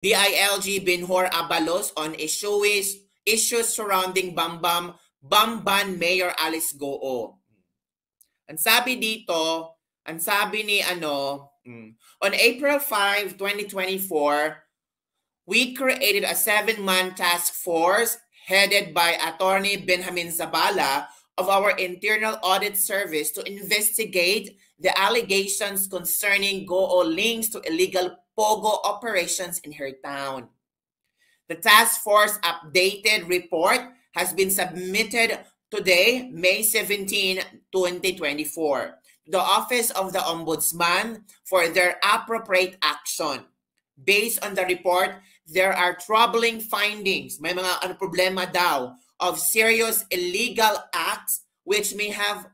DILG Binhor Abalos on issues surrounding Bamban Mayor Alice Goo. Ang sabi dito, ang sabi ni on April 5, 2024, we created a 7-man task force headed by Attorney Benjamin Zabala of our Internal Audit Service to investigate the allegations concerning Goo links to illegal POGO operations in her town. The task force updated report has been submitted today, May 17, 2024, to the Office of the Ombudsman for their appropriate action. Based on the report, there are troubling findings, may mga problema daw, of serious illegal acts which may have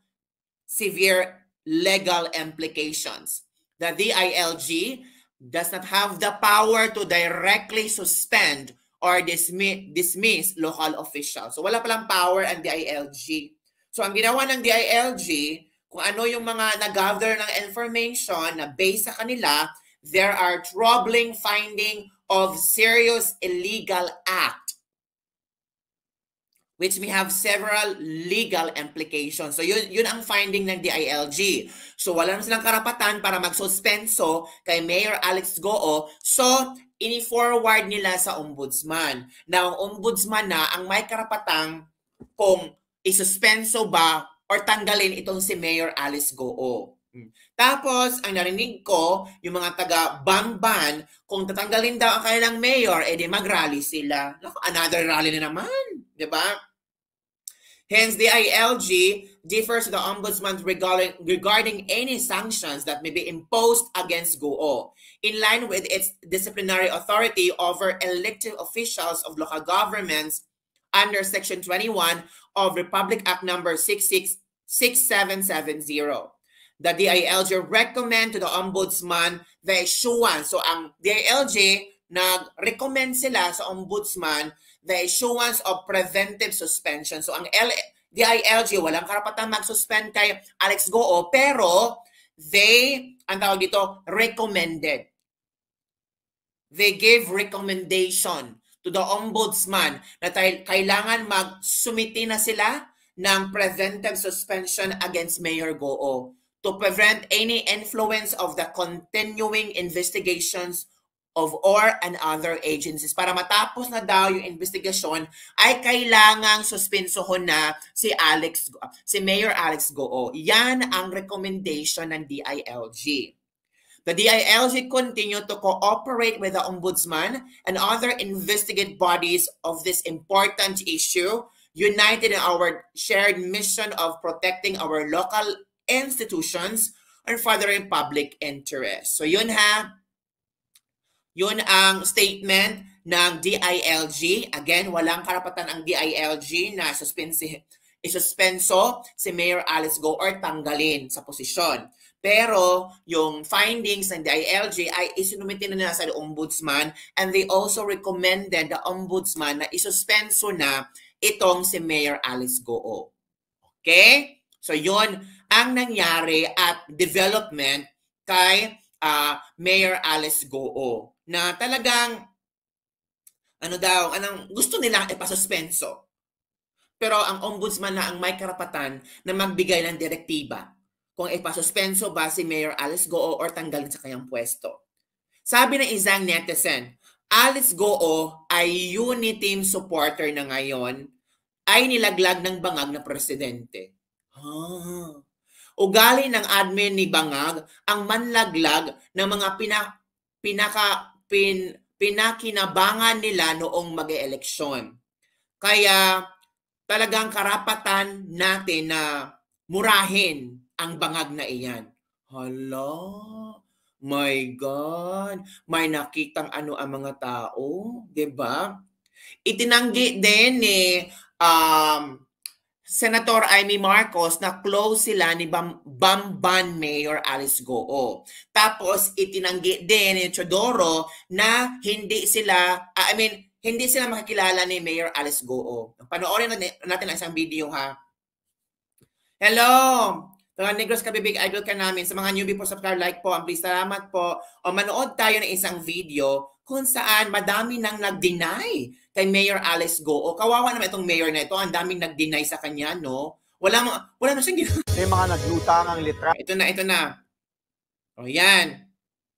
severe legal implications. The DILG does not have the power to directly suspend or dismiss local officials. So wala palang power ang DILG. So ang ginawa ng DILG, kung ano yung mga nag-gather ng information na based sa kanila, there are troubling finding of serious illegal act which may have several legal implications. So yun ang finding ng DILG. So wala na silang karapatan para magsuspenso kay Mayor Alice Goo. So ini-forward nila sa ombudsman. Now, ang ombudsman na ang may karapatang kung isuspenso ba or tanggalin itong si Mayor Alice Goo. Tapos, ang narinig ko, yung mga taga-Bamban, kung tatanggalin daw ang kanilang mayor, edi mag-rally sila. Another rally na naman, di ba? Hence, the DILG differs to the Ombudsman regarding any sanctions that may be imposed against Goo, in line with its disciplinary authority over elected officials of local governments under Section 21 of Republic Act Number 6770. The DILG recommend to the Ombudsman the issuance. So ang DILG nag-recommend sila sa Ombudsman the issuance of preventive suspension. So ang DILG walang karapatan mag-suspend kay Alice Goo, pero they, ang tawag dito, recommended. They gave recommendation to the Ombudsman na kailangan mag-sumiti na sila ng preventive suspension against Mayor Goo to prevent any influence of the continuing investigations of OR and other agencies. Para matapos na daw yung investigasyon, ay kailangang suspensohon na si Mayor Alice Goo. Yan ang recommendation ng DILG. The DILG continue to cooperate with the Ombudsman and other investigative bodies of this important issue, united in our shared mission of protecting our local institutions and furthering public interest. So yun ha, yun ang statement ng DILG. Again, walang karapatan ang DILG na isuspenso si Mayor Alice Goo or tanggalin sa posisyon. Pero yung findings ng DILG ay isinumite na nila sa Ombudsman, and they also recommended the Ombudsman na isuspenso na itong si Mayor Alice Goo. Okay? So yun ang nangyari at development kay Mayor Alice Goo na talagang anong gusto nila ipasuspenso. Pero ang ombudsman na ang may karapatan na magbigay ng direktiba kung ipasuspenso ba si Mayor Alice Goo or tanggalin sa kanyang pwesto. Sabi ng isang netizen, Alice Goo ay unity team supporter na ngayon ay nilaglag ng bangag na presidente. Ugali ng admin ni Bangag ang manlaglag ng mga pinakinabangan nila noong mag-eleksyon. Kaya talagang karapatan natin na murahin ang bangag na iyan. Hala, my God, may nakitang ano ang mga tao, 'di ba? Itinanggi din ni Senator Amy Marcos na close sila ni Bamban Mayor Alice Goo. Tapos itinanggi din ni Teodoro na hindi sila makikilala ni Mayor Alice Goo. Panoorin natin ang isang video ha. Hello! Mga Negros Kabibig, idol ka namin. Sa mga newbie po, subscribe, like po. Please, salamat po. O manood tayo ng isang video kung saan madami nang nag-deny kay Mayor Alice Goo. Kawawa naman itong mayor na ito, ang daming nag-deny sa kanya, no? Wala na siyang ginawa. May mga naglutang ang litra. Ito na. O yan.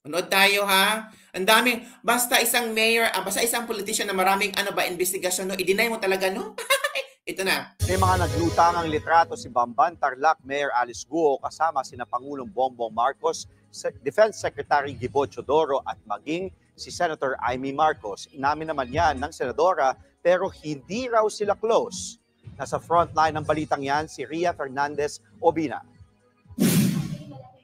Manood tayo ha. Ang daming, basta isang mayor, basta isang politician na maraming investigasyon, no? I-deny mo talaga, no? Ito na. May mga naglutang ang litrato si Bamban Tarlac Mayor Alice Goo kasama sina Pangulong Bongbong Marcos, Defense Secretary Gibo Teodoro at maging si Senator Amy Marcos. Inamin naman yan ng senadora pero hindi raw sila close. Nasa frontline ng balitang yan si Ria Fernandez Obina.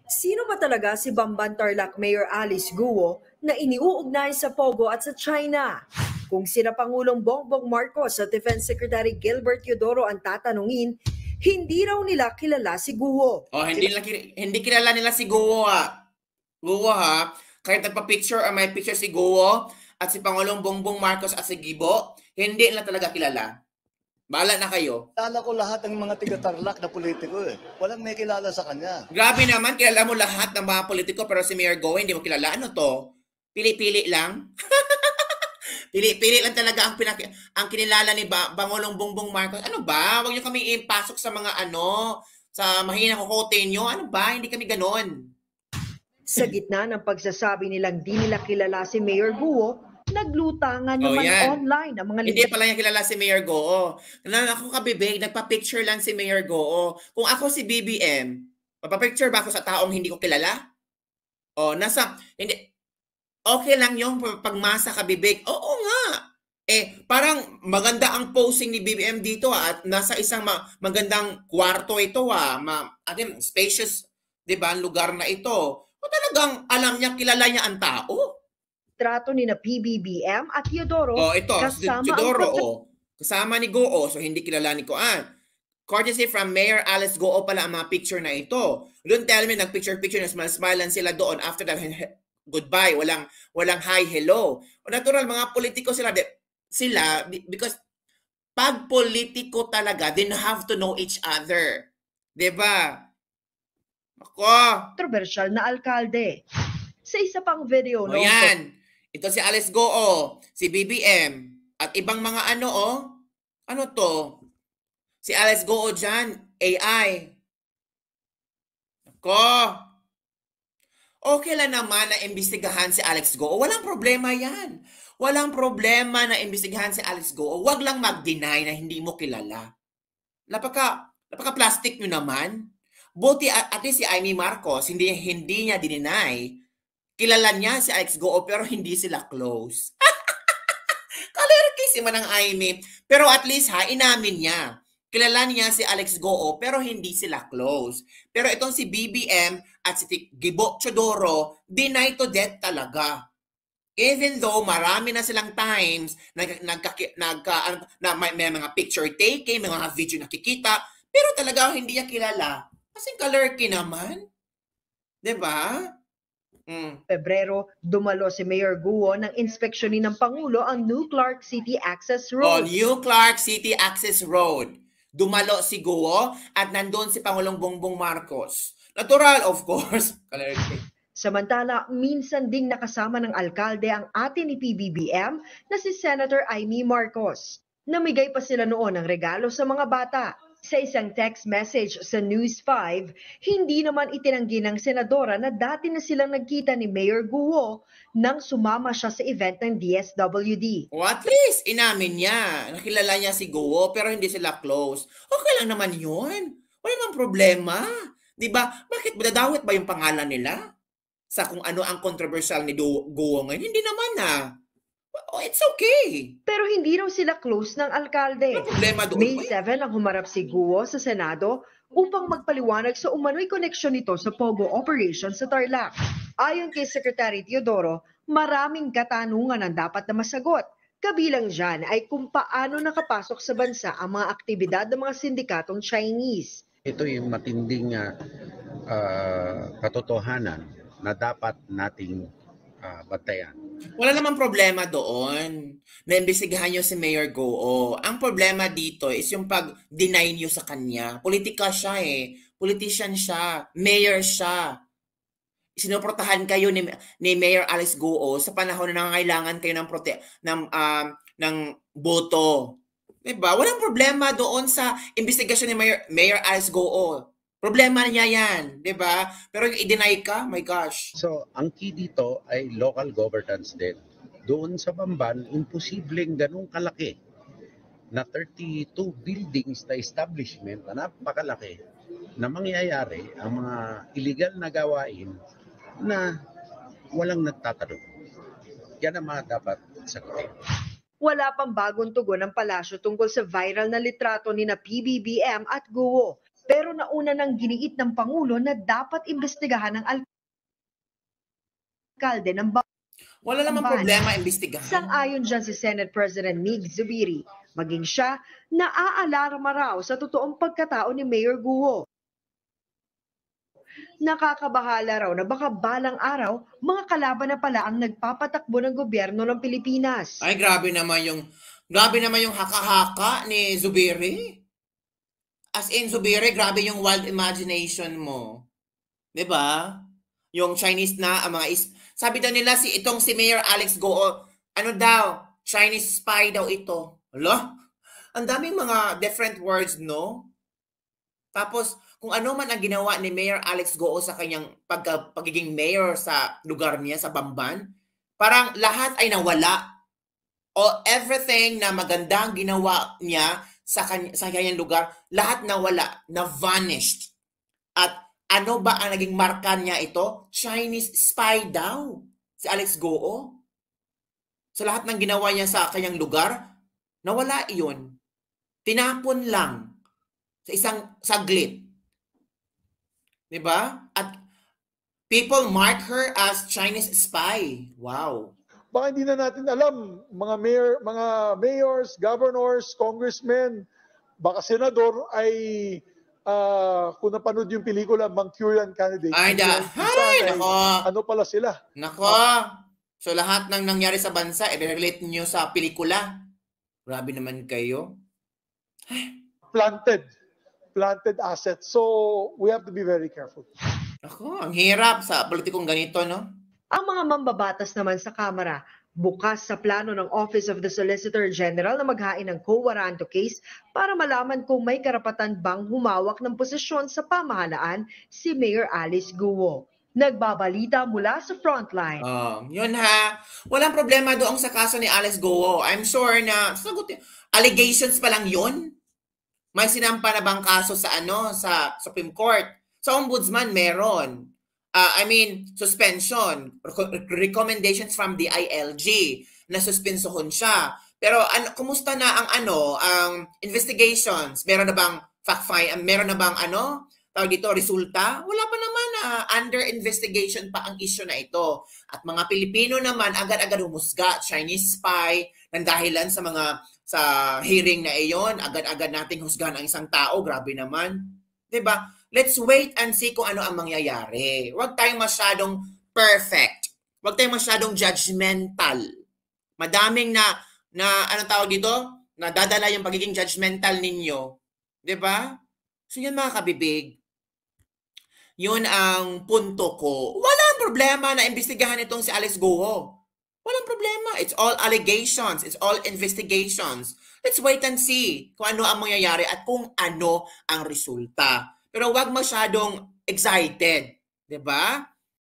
Sino ba talaga si Bamban Tarlac Mayor Alice Goo na iniuugnay sa Pogo at sa China? Kung sina Pangulong Bongbong Marcos at Defense Secretary Gilbert Teodoro ang tatanungin, hindi raw nila kilala si Goo. Hindi kilala nila si Goo ha. Goo ha. Kahit nagpa-picture or may picture si Goo at si Pangulong Bongbong Marcos at si Gibo, hindi nila talaga kilala. Bahala na kayo. Kilala ko lahat ng mga tiga-Tarlac na politiko eh. Walang may kilala sa kanya. Grabe naman, kilala mo lahat ng mga politiko pero si Mayor Goo hindi mo kilala. Ano to? Pili-pili lang? Pili lang talaga ang kinilala ni Pangulong Bongbong Marcos. Ano ba? Huwag niyo kami ipasok sa mga sa mahina kokote niyo. Ano ba? Hindi kami ganon. Sa gitna ng pagsasabi nilang di nila kilala si Mayor Goo, naglutangan naman online ang mga Hindi pala niya kilala si Mayor Goo. Ako kabibig, nagpa-picture lang si Mayor Goo. Kung ako si BBM, magpa-picture ba ako sa taong hindi ko kilala? Hindi. Okay lang yung pagmasa kabibig. Oo nga. Parang maganda ang posing ni BBM dito at nasa isang magandang kwarto ito spacious, 'di ba, lugar na ito. O talagang alam niya, kilala niya ang tao. Trato ni na PBBM at Teodoro kasama ni Goo. So hindi kilala ni Kuan. Courtesy from Mayor Alice Goo pala ang mga picture na ito. Don't tell me nag-picture na smile lang sila doon after that. Goodbye, walang hi, hello. O natural, mga politiko sila because pag politiko talaga, they have to know each other. 'Di ba? Ako. Kontrobersyal na alkalde. Sa isa pang video, yan. Ito si Alice Goo, si BBM, at ibang mga ano to? Si Alice Goo dyan, AI. Ako. Okay lang naman na imbestigahan si Alex Goo. Walang problema yan. Walang problema na imbestigahan si Alex Goo. Huwag lang mag-deny na hindi mo kilala. Napaka-plastic nyo naman. Buti at least si Amy Marcos, hindi niya dineny. Kilala niya si Alex Goo pero hindi sila close. Kalerkis naman ang Amy. Pero at least inamin niya. Kilala niya si Alex Goo pero hindi sila close. Pero itong si BBM at si Gibo Teodoro, deny to death talaga. Even though marami na silang times na may mga picture taking, may mga video nakikita, pero talaga hindi niya kilala. Kasi kalerky naman. 'Di ba? Pebrero, dumalo si Mayor Goo ng inspeksyonin ng Pangulo ang New Clark City Access Road. New Clark City Access Road. Dumalo si Goo at nandun si Pangulong Bongbong Marcos. Natural, of course. Samantala, minsan ding nakasama ng alkalde ang ate ni PBBM na si Senator Amy Marcos. Namigay pa sila noon ng regalo sa mga bata. Sa isang text message sa News 5, hindi naman itinanggi ng senadora na dati na silang nagkita ni Mayor Goo nang sumama siya sa event ng DSWD. At least, inamin niya. Nakilala niya si Goo pero hindi sila close. Okay lang naman yun. Wala namang problema. Diba? Bakit dadawit ba yung pangalan nila? Sa kung ano ang controversial ni Goo ngayon? Hindi naman it's okay. Pero hindi raw sila close ng alkalde. Problema doon. May 7 ang humarap si Goo sa Senado upang magpaliwanag sa umano'y koneksyon nito sa Pogo operation sa Tarlac. Ayon kay Secretary Teodoro, maraming katanungan ang dapat na masagot. Kabilang dyan ay kung paano nakapasok sa bansa ang mga aktibidad ng mga sindikatong Chinese. Ito yung matinding katotohanan na dapat nating batayan. Wala namang problema doon. Naimbestigahan niyo si Mayor Goo. Ang problema dito is yung pag-deny niyo sa kanya. Politika siya Politician siya. Mayor siya. sinuportahan kayo ni Mayor Alice Goo sa panahon na nangangailangan kayo ng boto. Diba? Walang problema doon sa investigasyon ni Mayor Alice Goo. Problema niya yan, 'di ba? Pero yung i-deny ka, my gosh. So, ang key dito ay local governance din. Doon sa Bamban, imposibleng ganun kalaki na 32 buildings na establishment na napakalaki na mangyayari ang mga illegal na gawain na walang nagtatanong. Yan ang mga dapat sagutin. Wala pang bagong tugon ng palasyo tungkol sa viral na litrato ni na PBBM at Guo. Pero nauna nang giniit ng Pangulo na dapat imbestigahan ng alkalde ng Bamban. Wala namang problema imbestigahan. Sang-ayon dyan si Senate President Mig Zubiri. Maging siya, naaalarma raw sa totoong pagkatao ni Mayor Guo. Nakakabahala raw na baka balang araw, mga kalaban na pala ang nagpapatakbo ng gobyerno ng Pilipinas. Ay, grabe naman yung haka-haka ni Zubiri. As in, Zubiri, grabe yung wild imagination mo. 'Di ba? Yung Chinese na, sabi daw nila itong si Mayor Alex Goo, ano daw, Chinese spy daw ito. Hala? Ang daming mga different words, no? Tapos, kung ano man ang ginawa ni Mayor Alex Goo sa kanyang pagiging mayor sa lugar niya, sa Bamban, parang lahat ay nawala. O everything na magandang ginawa niya sa kanyang lugar, lahat nawala, na-vanished. At ano ba ang naging marka niya ito? Chinese spy daw, si Alex Goo. Sa lahat ng ginawa niya sa kanyang lugar, nawala iyon. Tinapon lang sa isang saglit. Diba? At people mark her as Chinese spy. Wow. Baka hindi na natin alam, mga mayors, governors, congressmen, baka senador ay kung napanood yung pelikula Manchurian Candidate. Nako. Ano pala sila? Nako. So lahat ng nangyari sa bansa, i-relate niyo sa pelikula. Grabe naman kayo. Planted assets. So we have to be very careful. Ako, ang hirap sa politikong ganito, no? Ang mga mambabatas naman sa Kamara, bukas sa plano ng Office of the Solicitor General na maghain ng quo warranto case para malaman kung may karapatan bang humawak ng posisyon sa pamahalaan si Mayor Alice Guo. Nagbabalita mula sa Frontline. Yun ha. Walang problema doon sa kaso ni Alice Guo. I'm sure na allegations pa lang yun. May sinampa na bang kaso sa sa Supreme Court? Sa Ombudsman meron. Suspension, recommendations from the ILG na suspensohon siya. Pero kumusta na ang investigations? Meron na bang meron na bang resulta? Wala pa naman, under investigation pa ang issue na ito. At mga Pilipino naman agad-agad humusga, Chinese spy, nang dahilan sa hearing na iyon, agad-agad nating husgahan ang isang tao, grabe naman. 'Di ba? Let's wait and see kung ano ang mangyayari. Huwag tayong masyadong perfect. Huwag tayong masyadong judgmental. Madaming nadadala yung pagiging judgmental ninyo. 'Di ba? So yun mga kabibig. Yun ang punto ko. Walang problema na imbestigahan itong si Alice Guo. Walang problema. It's all allegations. It's all investigations. Let's wait and see kung ano ang mangyayari at kung ano ang resulta. Pero wag masyadong excited, 'di ba?